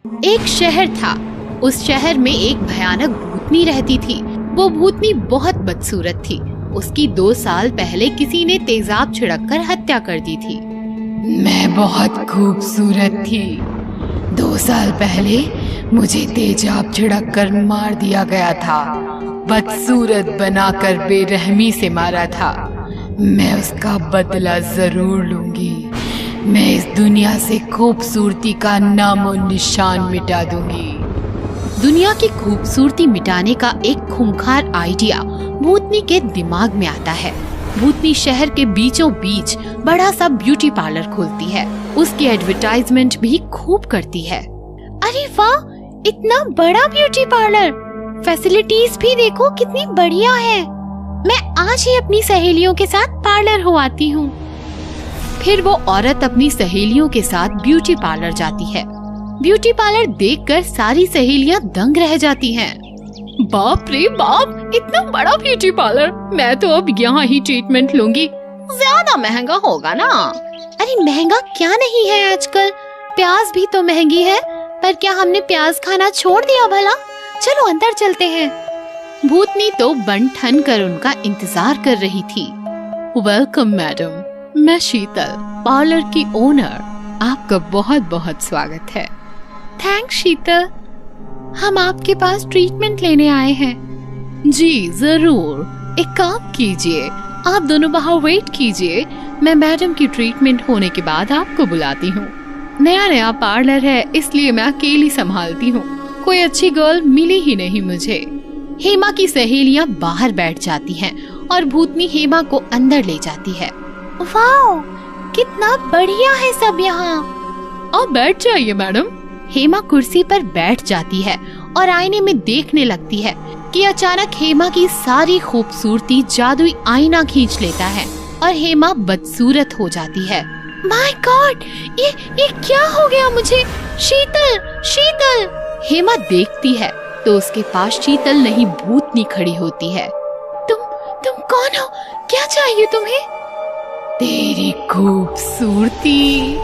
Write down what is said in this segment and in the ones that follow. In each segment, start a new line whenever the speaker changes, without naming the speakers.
एक शहर था। उस शहर में एक भयानक भूतनी रहती थी। वो भूतनी बहुत बदसूरत थी। उसकी 2 साल पहले किसी ने तेजाब छिड़ककर हत्या कर दी थी। मैं बहुत खूबसूरत थी। 2 साल पहले मुझे तेजाब छिड़ककर मार दिया गया था। बदसूरत बनाकर बेरहमी से मारा था। मैं उसका बदला जरूर लूंगी। मैं इस दुनिया से खूबसूरती का नामो निशान मिटा दूंगी। दुनिया की खूबसूरती मिटाने का एक खूंखार आइडिया भूतनी के दिमाग में आता है। भूतनी शहर के बीचों बीच बड़ा सा ब्यूटी पार्लर खोलती है। उसकी एडवर्टाइजमेंट भी खूब करती है। अरे वाह, इतना बड़ा ब्यूटी पार्लर, फैसिलिटीज भी देखो कितनी बढ़िया है। मैं आज ही अपनी सहेलियों के साथ पार्लर हो आती हूँ। फिर वो औरत अपनी सहेलियों के साथ ब्यूटी पार्लर जाती है। ब्यूटी पार्लर देखकर सारी सहेलियां दंग रह जाती हैं। बाप रे बाप, इतना बड़ा ब्यूटी पार्लर, मैं तो अब यहाँ ही ट्रीटमेंट लूंगी। ज्यादा महंगा होगा ना? अरे महंगा क्या नहीं है, आजकल प्याज भी तो महंगी है। पर क्या हमने प्याज खाना छोड़ दिया भला? चलो अंदर चलते हैं। भूतनी तो बन ठन कर उनका इंतजार कर रही थी। वेलकम मैडम, मैं शीतल, पार्लर की ओनर। आपका बहुत बहुत स्वागत है। थैंक्स शीतल, हम आपके पास ट्रीटमेंट लेने आए हैं। जी जरूर, एक काम कीजिए, आप दोनों बाहर वेट कीजिए। मैं मैडम की ट्रीटमेंट होने के बाद आपको बुलाती हूँ। नया नया पार्लर है, इसलिए मैं अकेली संभालती हूँ। कोई अच्छी गर्ल मिली ही नहीं मुझे। हेमा की सहेलियाँ बाहर बैठ जाती हैं और भूतनी हेमा को अंदर ले जाती है। वाओ, कितना बढ़िया है सब यहाँ। आप बैठ जाइए मैडम। हेमा कुर्सी पर बैठ जाती है और आईने में देखने लगती है कि अचानक हेमा की सारी खूबसूरती जादुई आईना खींच लेता है और हेमा बदसूरत हो जाती है। माय गॉड, ये क्या हो गया मुझे? शीतल, शीतल। हेमा देखती है तो उसके पास शीतल नहीं भूतनी खड़ी होती है। तुम कौन हो? क्या चाहिए तुम्हें? तेरी खूबसूरती।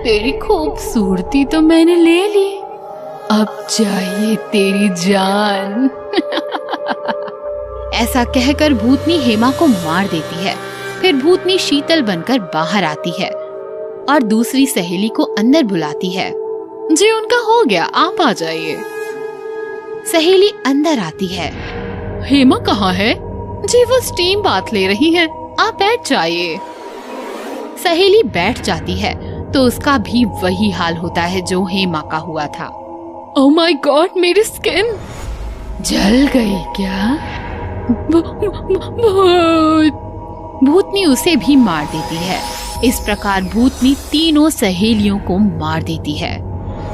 तेरी खूबसूरती तो मैंने ले ली, अब चाहिए तेरी जान। ऐसा कहकर भूतनी हेमा को मार देती है। फिर भूतनी शीतल बनकर बाहर आती है और दूसरी सहेली को अंदर बुलाती है। जी उनका हो गया, आप आ जाइए। सहेली अंदर आती है। हेमा कहाँ है? जी वो स्टीम बाथ ले रही हैं, आप बैठ जाइए। सहेली बैठ जाती है तो उसका भी वही हाल होता है जो हेमा का हुआ था। ओह माय गॉड, मेरी स्किन जल गई क्या? भूतनी उसे भी मार देती है। इस प्रकार भूतनी तीनों सहेलियों को मार देती है।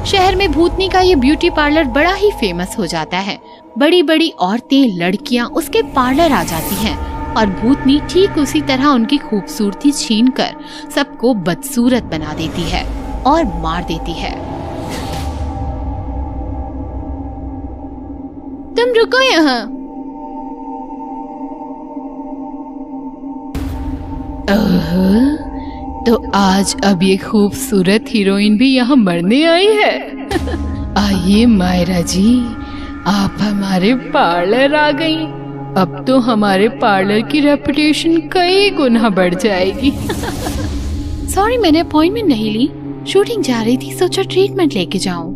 शहर में भूतनी का ये ब्यूटी पार्लर बड़ा ही फेमस हो जाता है। बड़ी बड़ी औरतें, लड़कियां उसके पार्लर आ जाती हैं और भूतनी ठीक उसी तरह उनकी खूबसूरती छीनकर सबको बदसूरत बना देती है और मार देती है। तुम रुको यहाँ। तो आज अब ये खूबसूरत हीरोइन भी यहाँ मरने आई है। आइए मायरा जी, आप हमारे पार्लर आ गई। अब तो हमारे पार्लर की रेपुटेशन कई गुना बढ़ जाएगी। सॉरी, मैंने अपॉइंटमेंट नहीं ली, शूटिंग जा रही थी, सोचा ट्रीटमेंट लेके जाऊं।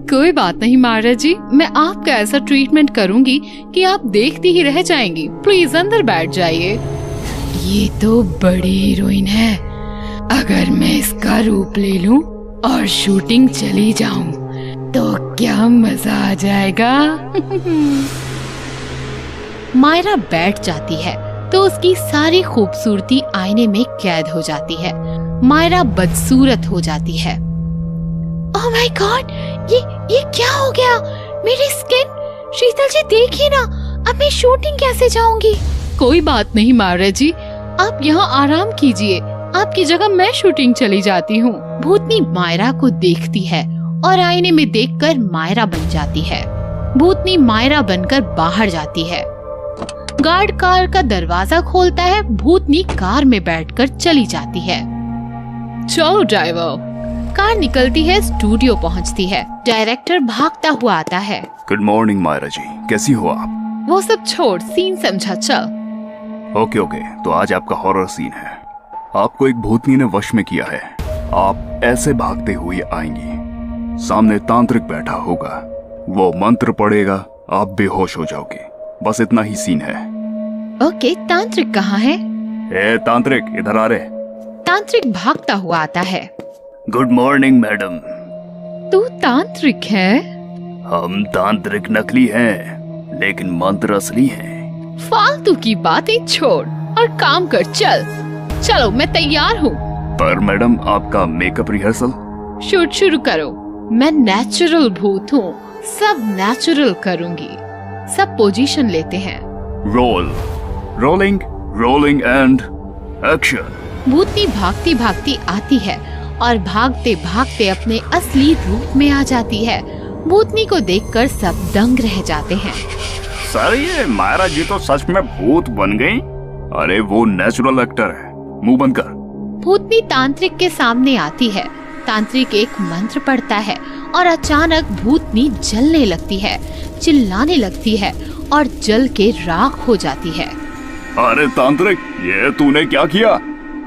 कोई बात नहीं मायरा जी, मैं आपका ऐसा ट्रीटमेंट करूंगी कि आप देखती ही रह जाएंगी। प्लीज अंदर बैठ जाइए। ये तो बड़ी हीरोइन है, अगर मैं इसका रूप ले लूं और शूटिंग चली जाऊं तो क्या मजा आ जाएगा। मायरा बैठ जाती है तो उसकी सारी खूबसूरती आईने में कैद हो जाती है। मायरा बदसूरत हो जाती है। ओह माय गॉड, ये क्या हो गया? मेरी स्किन। शीतल जी देखिए ना, अब मैं शूटिंग कैसे जाऊंगी? कोई बात नहीं मायरा जी, आप यहाँ आराम कीजिए, आपकी जगह मैं शूटिंग चली जाती हूँ। भूतनी मायरा को देखती है और आईने में देखकर मायरा बन जाती है। भूतनी मायरा बनकर बाहर जाती है। गार्ड कार का दरवाजा खोलता है। भूतनी कार में बैठकर चली जाती है। चलो ड्राइवर, कार निकलती है, स्टूडियो पहुंचती है। डायरेक्टर भागता हुआ आता है।
गुड मॉर्निंग मायरा जी, कैसी हो आप?
वो सब छोड़, सीन समझा चल।
ओके, तो आज आपका हॉरर सीन है। आपको एक भूतनी ने वश में किया है। आप ऐसे भागते हुए आएंगी, सामने तांत्रिक बैठा होगा, वो मंत्र पढ़ेगा, आप बेहोश हो जाओगे। बस इतना ही सीन है।
ओके, तांत्रिक कहाँ है?
ए तांत्रिक, इधर आ रे।
तांत्रिक भागता हुआ आता है।
Good morning madam.
तू तांत्रिक है?
हम तांत्रिक नकली हैं, लेकिन मंत्र असली हैं।
फालतू की बातें छोड़ और काम कर, चल। चलो, मैं तैयार हूँ।
पर मैडम, आपका मेकअप रिहर्सल?
शूट शुरू करो। मैं नेचुरल भूत हूँ, सब नेचुरल करूँगी। सब पोजीशन लेते हैं। Rolling and action. भूतनी भागती भागती आती है और भागते भागते अपने असली रूप में आ जाती है। भूतनी को देखकर सब दंग रह जाते हैं।
सर, ये मायरा जी तो सच में भूत बन गई। अरे वो नेचुरल एक्टर है, मुंह बंद कर।
भूतनी तांत्रिक के सामने आती है। तांत्रिक एक मंत्र पढ़ता है और अचानक भूतनी जलने लगती है, चिल्लाने लगती है और जल के राख हो जाती है।
अरे तांत्रिक, ये तूने क्या किया?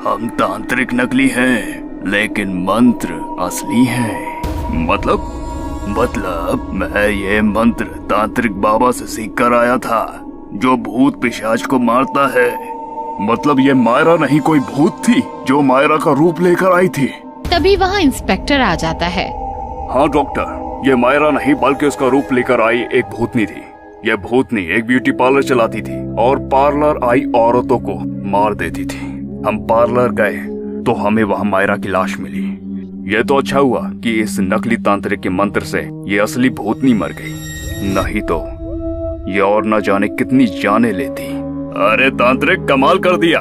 हम तांत्रिक नकली हैं, लेकिन मंत्र असली है। मतलब मैं ये मंत्र तांत्रिक बाबा से सीख कर आया था, जो भूत पिशाच को मारता है। मतलब ये मायरा नहीं, कोई भूत थी जो मायरा का रूप लेकर आई थी।
तभी वहाँ इंस्पेक्टर आ जाता है।
हाँ डॉक्टर, ये मायरा नहीं बल्कि उसका रूप लेकर आई एक भूतनी थी। यह भूतनी एक ब्यूटी पार्लर चलाती थी और पार्लर आई औरतों को मार देती थी। हम पार्लर गए तो हमें वहाँ मायरा की लाश मिली। ये तो अच्छा हुआ कि इस नकली तांत्रिक के मंत्र से ये असली भूतनी मर गई, नहीं तो ये और न जाने कितनी जाने लेती। अरे तांत्रिक, कमाल कर दिया।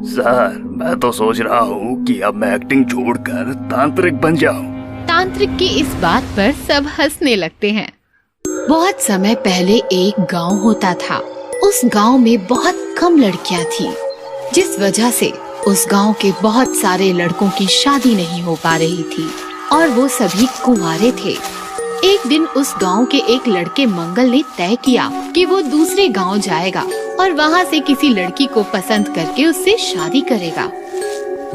सर, मैं तो सोच रहा हूँ कि अब मैं एक्टिंग छोड़कर तांत्रिक बन जाऊँ।
तांत्रिक की इस बात पर सब हंसने लगते हैं। बहुत समय पहले एक गांव होता था। उस गांव में बहुत कम लड़कियां थी, जिस वजह से उस गांव के बहुत सारे लड़कों की शादी नहीं हो पा रही थी और वो सभी कुंवारे थे। एक दिन उस गांव के एक लड़के मंगल ने तय किया कि वो दूसरे गांव जाएगा और वहां से किसी लड़की को पसंद करके उससे शादी करेगा।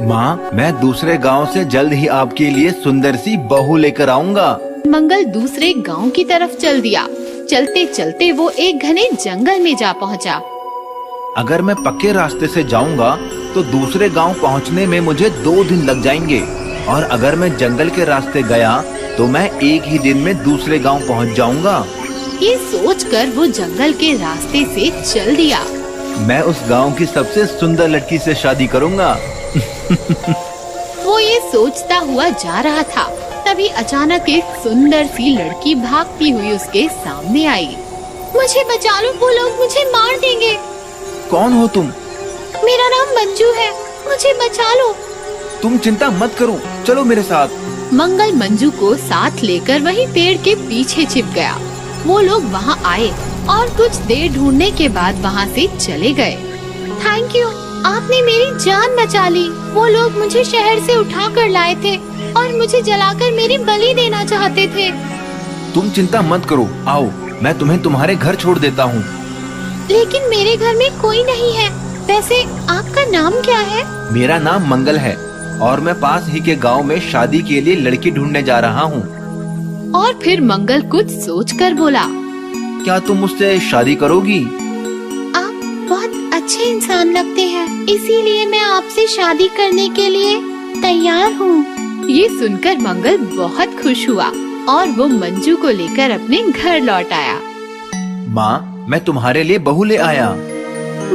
माँ, मैं दूसरे गांव से जल्द ही आपके लिए सुंदर सी बहू लेकर आऊंगा।
मंगल दूसरे गांव की तरफ चल दिया। चलते चलते वो एक घने जंगल में जा पहुंचा।
अगर मैं पक्के रास्ते से जाऊंगा तो दूसरे गांव पहुंचने में मुझे 2 दिन लग जाएंगे, और अगर मैं जंगल के रास्ते गया तो मैं एक ही दिन में दूसरे गांव पहुंच जाऊंगा।
ये सोचकर वो जंगल के रास्ते से चल दिया।
मैं उस गांव की सबसे सुंदर लड़की से शादी करूंगा।
वो ये सोचता हुआ जा रहा था, तभी अचानक एक सुंदर सी लड़की भागती हुई उसके सामने आई। मुझे बचा लो, वो लोग मुझे मार देंगे।
कौन हो तुम?
मेरा नाम मंजू है, मुझे बचा लो।
तुम चिंता मत करो, चलो मेरे साथ।
मंगल मंजू को साथ लेकर वही पेड़ के पीछे छिप गया। वो लोग वहाँ आए और कुछ देर ढूंढने के बाद वहाँ से चले गए। थैंक यू, आपने मेरी जान बचा ली। वो लोग मुझे शहर से उठा कर लाए थे और मुझे जलाकर मेरी बलि देना चाहते थे।
तुम चिंता मत करो, आओ मैं तुम्हें तुम्हारे घर छोड़ देता हूँ।
लेकिन मेरे घर में कोई नहीं है। वैसे आपका नाम क्या है?
मेरा नाम मंगल है और मैं पास ही के गांव में शादी के लिए लड़की ढूंढने जा रहा हूँ।
और फिर मंगल कुछ सोचकर बोला,
क्या तुम मुझसे शादी करोगी?
आप बहुत अच्छे इंसान लगते हैं, इसीलिए मैं आपसे शादी करने के लिए तैयार हूँ। ये सुनकर मंगल बहुत खुश हुआ और वो मंजू को लेकर अपने घर लौट आया।
माँ, मैं तुम्हारे लिए बहू ले आया।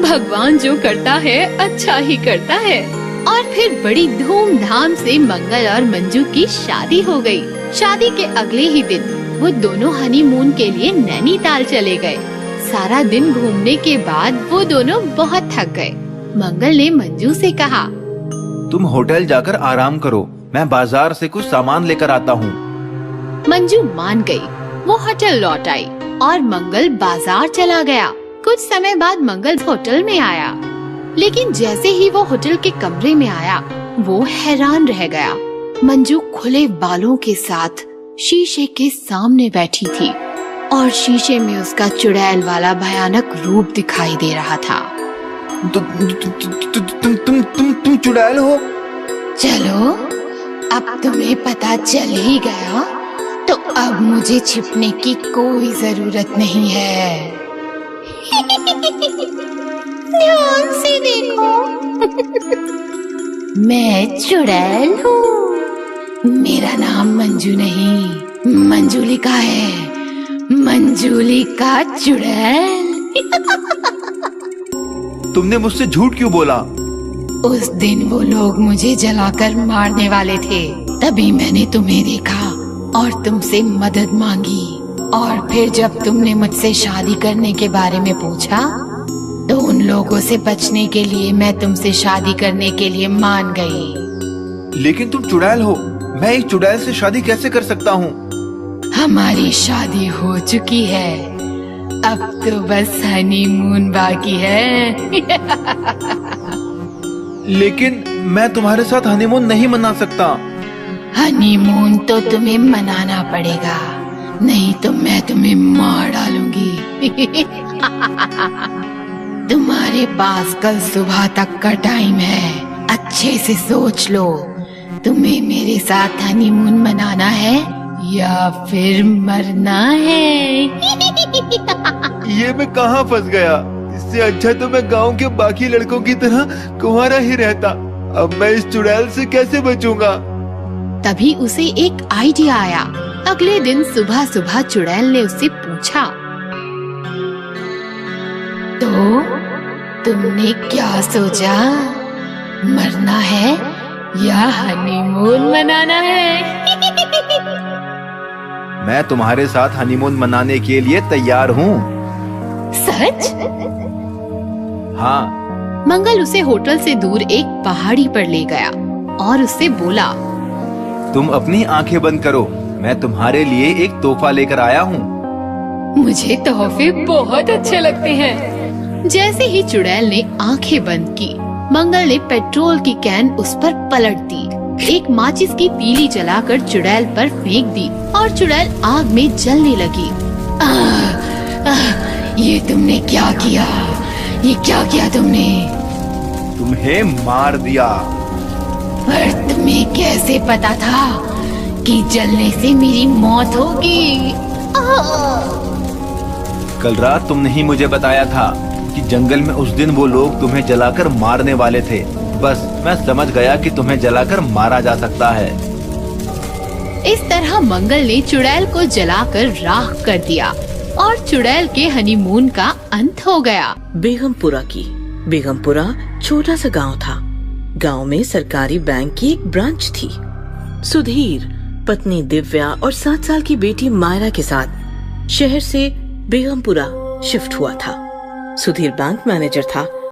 भगवान जो करता है अच्छा ही करता है। और फिर बड़ी धूमधाम से मंगल और मंजू की शादी हो गई। शादी के अगले ही दिन वो दोनों हनीमून के लिए नैनीताल चले गए। सारा दिन घूमने के बाद वो दोनों बहुत थक गए। मंगल ने मंजू से कहा,
तुम होटल जाकर आराम करो, मैं बाजार से कुछ सामान लेकर आता हूँ।
मंजू मान गई। वो होटल लौट आई और मंगल बाजार चला गया। कुछ समय बाद मंगल होटल में आया, लेकिन जैसे ही वो होटल के कमरे में आया वो हैरान रह गया। मंजू खुले बालों के साथ शीशे के सामने बैठी थी और शीशे में उसका चुड़ैल वाला भयानक रूप दिखाई दे रहा था।
तुम चुड़ैल हो?
चलो, अब तुम्हें पता चल ही गया तो अब मुझे छिपने की कोई जरूरत नहीं है। ध्यान से देखो, मैं चुड़ैल हूँ। मेरा नाम मंजू नहीं, मंजूलिका है। मंजूलिका चुड़ैल।
तुमने मुझसे झूठ क्यों बोला?
उस दिन वो लोग मुझे जलाकर मारने वाले थे, तभी मैंने तुम्हें देखा और तुमसे मदद मांगी। और फिर जब तुमने मुझसे शादी करने के बारे में पूछा तो उन लोगों से बचने के लिए मैं तुमसे शादी करने के लिए मान गई।
लेकिन तुम चुड़ैल हो, मैं एक चुड़ैल से शादी कैसे कर सकता हूँ?
हमारी शादी हो चुकी है, अब तो बस हनीमून बाकी है।
लेकिन मैं तुम्हारे साथ हनीमून नहीं मना सकता।
हनीमून तो तुम्हें मनाना पड़ेगा, नहीं तो मैं तुम्हें मार डालूंगी। तुम्हारे पास कल सुबह तक का टाइम है, अच्छे से सोच लो। तुम्हें मेरे साथ हनीमून मनाना है या फिर मरना है।
ये मैं कहाँ फंस गया? इससे अच्छा तो मैं गांव के बाकी लड़कों की तरह कुंवारा ही रहता। अब मैं इस चुड़ैल से कैसे बचूंगा?
तभी उसे एक आइडिया आया। अगले दिन सुबह सुबह चुड़ैल ने उससे पूछा, तो तुमने क्या सोचा, मरना है या हनीमून मनाना है?
मैं तुम्हारे साथ हनीमून मनाने के लिए तैयार हूँ।
सच?
हाँ।
मंगल उसे होटल से दूर एक पहाड़ी पर ले गया और उससे बोला,
तुम अपनी आंखें बंद करो, मैं तुम्हारे लिए एक तोहफा लेकर आया हूँ।
मुझे तोहफे बहुत अच्छे लगते हैं। जैसे ही चुड़ैल ने आंखें बंद की, मंगल ने पेट्रोल की कैन उस पर पलट दी, एक माचिस की तीली जलाकर चुड़ैल पर फेंक दी और चुड़ैल आग में जलने लगी। ये तुमने क्या किया? ये क्या किया तुमने?
तुम्हें मार दिया।
पर तुम्हें कैसे पता था कि जलने से मेरी मौत होगी?
कल रात तुमने ही मुझे बताया था कि जंगल में उस दिन वो लोग तुम्हें जलाकर मारने वाले थे। बस मैं समझ गया कि तुम्हें जलाकर मारा जा सकता है।
इस तरह मंगल ने चुड़ैल को जलाकर राख कर दिया और चुड़ैल के हनीमून का अंत हो गया।
बेगमपुरा छोटा सा गांव था। गांव में सरकारी बैंक की एक ब्रांच थी। सुधीर पत्नी दिव्या और 7 साल की बेटी मायरा के साथ शहर से बेगमपुरा शिफ्ट हुआ था। सुधीर बैंक मैनेजर था